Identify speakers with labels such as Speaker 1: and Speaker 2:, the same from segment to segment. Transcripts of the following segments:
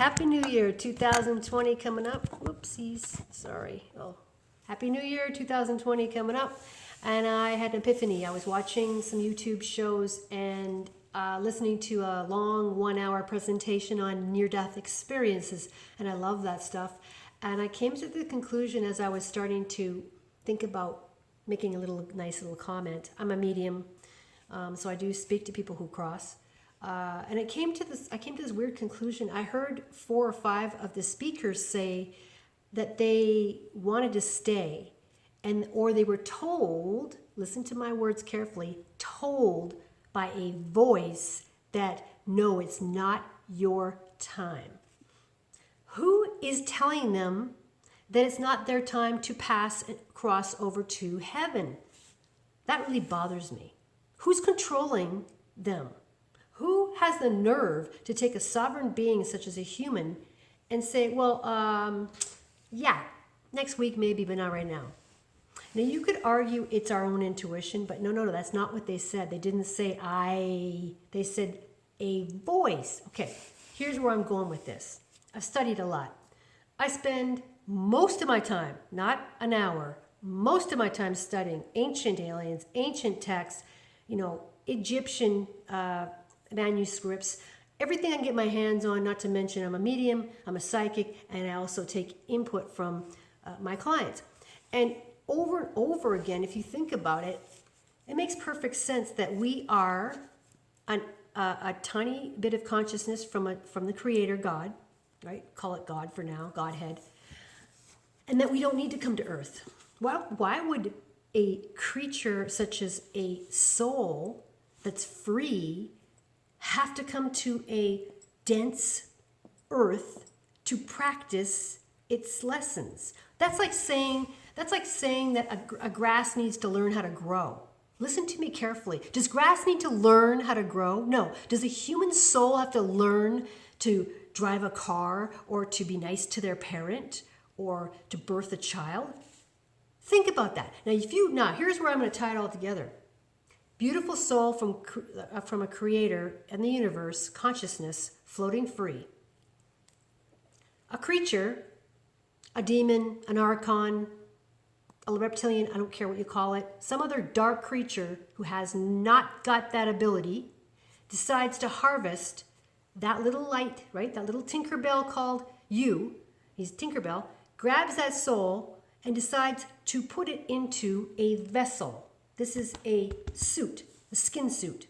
Speaker 1: Happy New Year 2020 coming up. Whoopsies. Sorry. Oh, Happy New Year 2020 coming up. And I had an epiphany. I was watching some YouTube shows and listening to a long 1 hour presentation on near-death experiences. And I love that stuff. And I came to the conclusion as I was starting to think about making a nice little comment. I'm a medium, so I do speak to people who cross. And I came to this weird conclusion. I heard 4 or 5 of the speakers say that they wanted to stay, or they were told, listen to my words carefully, told by a voice that no, it's not your time. Who is telling them that it's not their time to pass and cross over to heaven? That really bothers me. Who's controlling them? Who has the nerve to take a sovereign being such as a human and say, well, yeah, next week maybe, but not right now? Now, you could argue it's our own intuition, but no, that's not what they said. They didn't say they said a voice. Okay, here's where I'm going with this. I've studied a lot. I spend most of my time, not an hour, most of my time studying ancient aliens, ancient texts, Egyptian manuscripts, everything I can get my hands on, not to mention I'm a medium, I'm a psychic, and I also take input from my clients. And over again, if you think about it, it makes perfect sense that we are a tiny bit of consciousness from the Creator, God, right? Call it God for now, Godhead. And that we don't need to come to Earth. Well, why would a creature such as a soul that's free have to come to a dense Earth to practice its lessons? That's like saying that a grass needs to learn how to grow. Listen to me carefully. Does grass need to learn how to grow? No. Does a human soul have to learn to drive a car or to be nice to their parent or to birth a child? Think about that. Now, here's where I'm going to tie it all together. Beautiful soul from a creator and the universe, consciousness, floating free. A creature, a demon, an archon, a reptilian, I don't care what you call it, some other dark creature who has not got that ability decides to harvest that little light, right? That little Tinkerbell called you, he's Tinkerbell, grabs that soul and decides to put it into a vessel. This is a suit, a skin suit.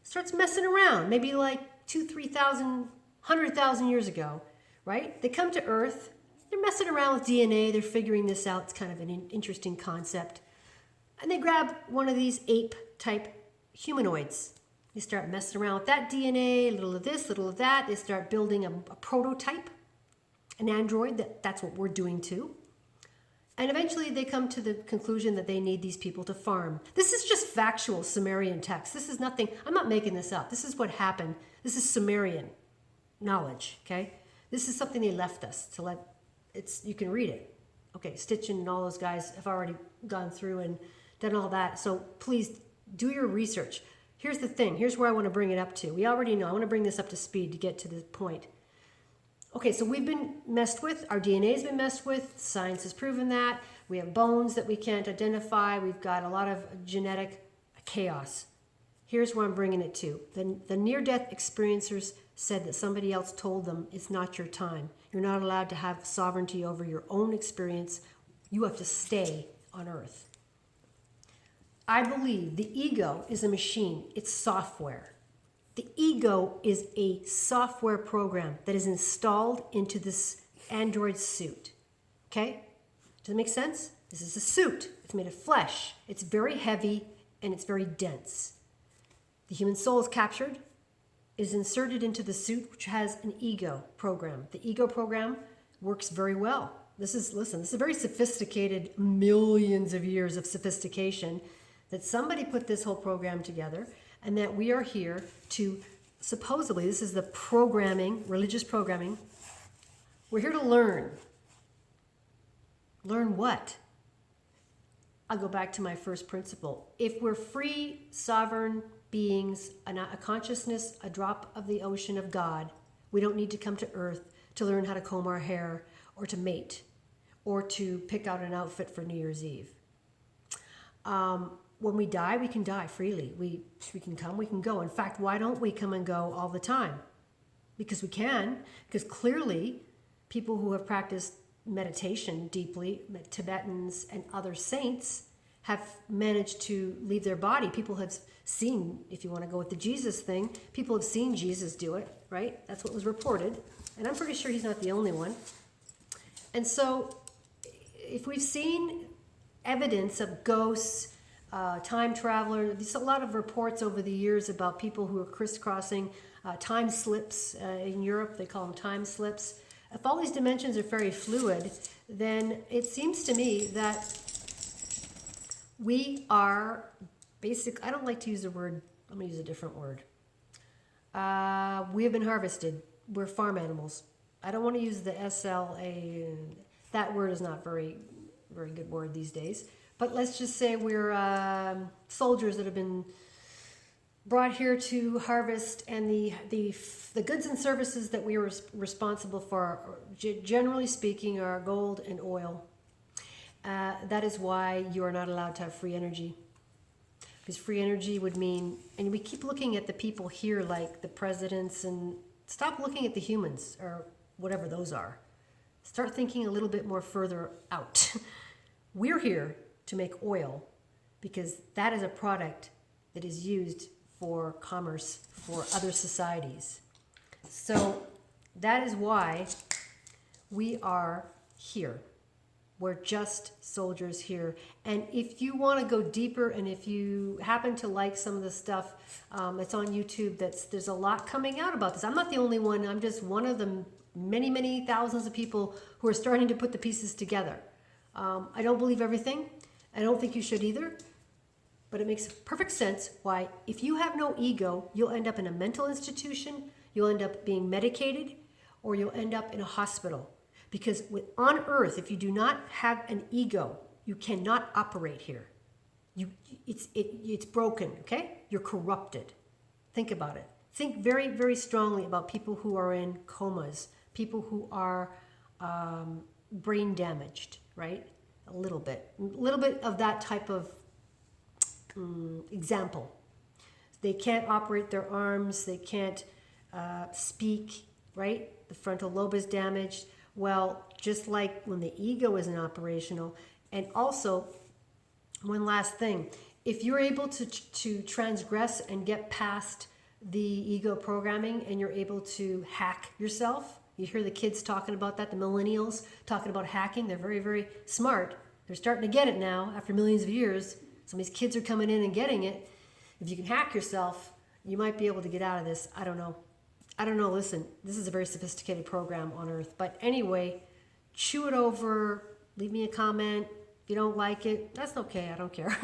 Speaker 1: Starts messing around, maybe like 2,000, 3,000, 100,000 years ago, right? They come to Earth, they're messing around with DNA, they're figuring this out. It's kind of an interesting concept. And they grab one of these ape-type humanoids. They start messing around with that DNA, a little of this, a little of that. They start building a prototype, an android, that's what we're doing too. And eventually they come to the conclusion that they need these people to farm. This is just factual Sumerian text. This is nothing, I'm not making this up. This is what happened. This is Sumerian knowledge, okay? This is something they left us to you can read it. Okay, Stitchin and all those guys have already gone through and done all that. So please do your research. Here's the thing. Here's where I want to bring it up to. We already know. I want to bring this up to speed to get to the point. Okay, so we've been messed with. Our DNA has been messed with. Science has proven that. We have bones that we can't identify. We've got a lot of genetic chaos. Here's where I'm bringing it to. The near-death experiencers said that somebody else told them it's not your time. You're not allowed to have sovereignty over your own experience. You have to stay on Earth. I believe the ego is a machine. It's software. The ego is a software program that is installed into this android suit. Okay? Does it make sense? This is a suit. It's made of flesh. It's very heavy and it's very dense. The human soul is captured, is inserted into the suit, which has an ego program. The ego program works very well. This is very sophisticated, millions of years of sophistication that somebody put this whole program together, and that we are here to, supposedly, this is the programming, religious programming. We're here to learn. Learn what? I'll go back to my first principle. If we're free, sovereign beings, a consciousness, a drop of the ocean of God, We don't need to come to Earth to learn how to comb our hair or to mate or to pick out an outfit for New Year's Eve. When we die, we can die freely. We can come, we can go. In fact, why don't we come and go all the time? Because we can. Because clearly, people who have practiced meditation deeply, Tibetans and other saints, have managed to leave their body. People have seen, if you want to go with the Jesus thing, people have seen Jesus do it, right? That's what was reported. And I'm pretty sure he's not the only one. And so, if we've seen evidence of ghosts, time travelers, there's a lot of reports over the years about people who are crisscrossing time slips. In Europe, they call them time slips. If all these dimensions are very fluid, then it seems to me that we are basic. I don't like to use the word, I'm going to use a different word. We have been harvested. We're farm animals. I don't want to use the SLA. That word is not very good word these days. But let's just say we're soldiers that have been brought here to harvest, and the goods and services that we are responsible for, generally speaking, are gold and oil. That is why you are not allowed to have free energy. Because free energy would mean, and we keep looking at the people here like the presidents, and stop looking at the humans or whatever those are. Start thinking a little bit more further out. We're here to make oil because that is a product that is used for commerce for other societies. So that is why we are here. We're just soldiers here. And if you want to go deeper, and if you happen to like some of the stuff that's on YouTube, there's a lot coming out about this. I'm not the only one. I'm just one of the many thousands of people who are starting to put the pieces together. I don't believe everything. I don't think you should either. But it makes perfect sense why, if you have no ego, you'll end up in a mental institution, you'll end up being medicated, or you'll end up in a hospital. Because on Earth, if you do not have an ego, you cannot operate here. It's broken, okay? You're corrupted. Think about it. Think very strongly about people who are in comas, people who are brain damaged, right? A little bit of that type of example. They can't operate their arms, they can't speak, right? The frontal lobe is damaged. Well, just like when the ego isn't operational. And also, one last thing, if you're able to transgress and get past the ego programming, and you're able to hack yourself, you hear the kids talking about that, the millennials talking about hacking. They're very smart. They're starting to get it now after millions of years. Some of these kids are coming in and getting it. If you can hack yourself, you might be able to get out of this. I don't know. Listen, this is a very sophisticated program on Earth. But anyway, chew it over. Leave me a comment. If you don't like it, that's okay. I don't care.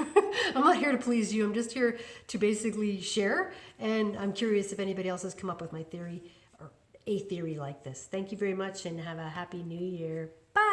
Speaker 1: I'm not here to please you. I'm just here to basically share. And I'm curious if anybody else has come up with my theory or a theory like this. Thank you very much, and have a happy new year. Bye.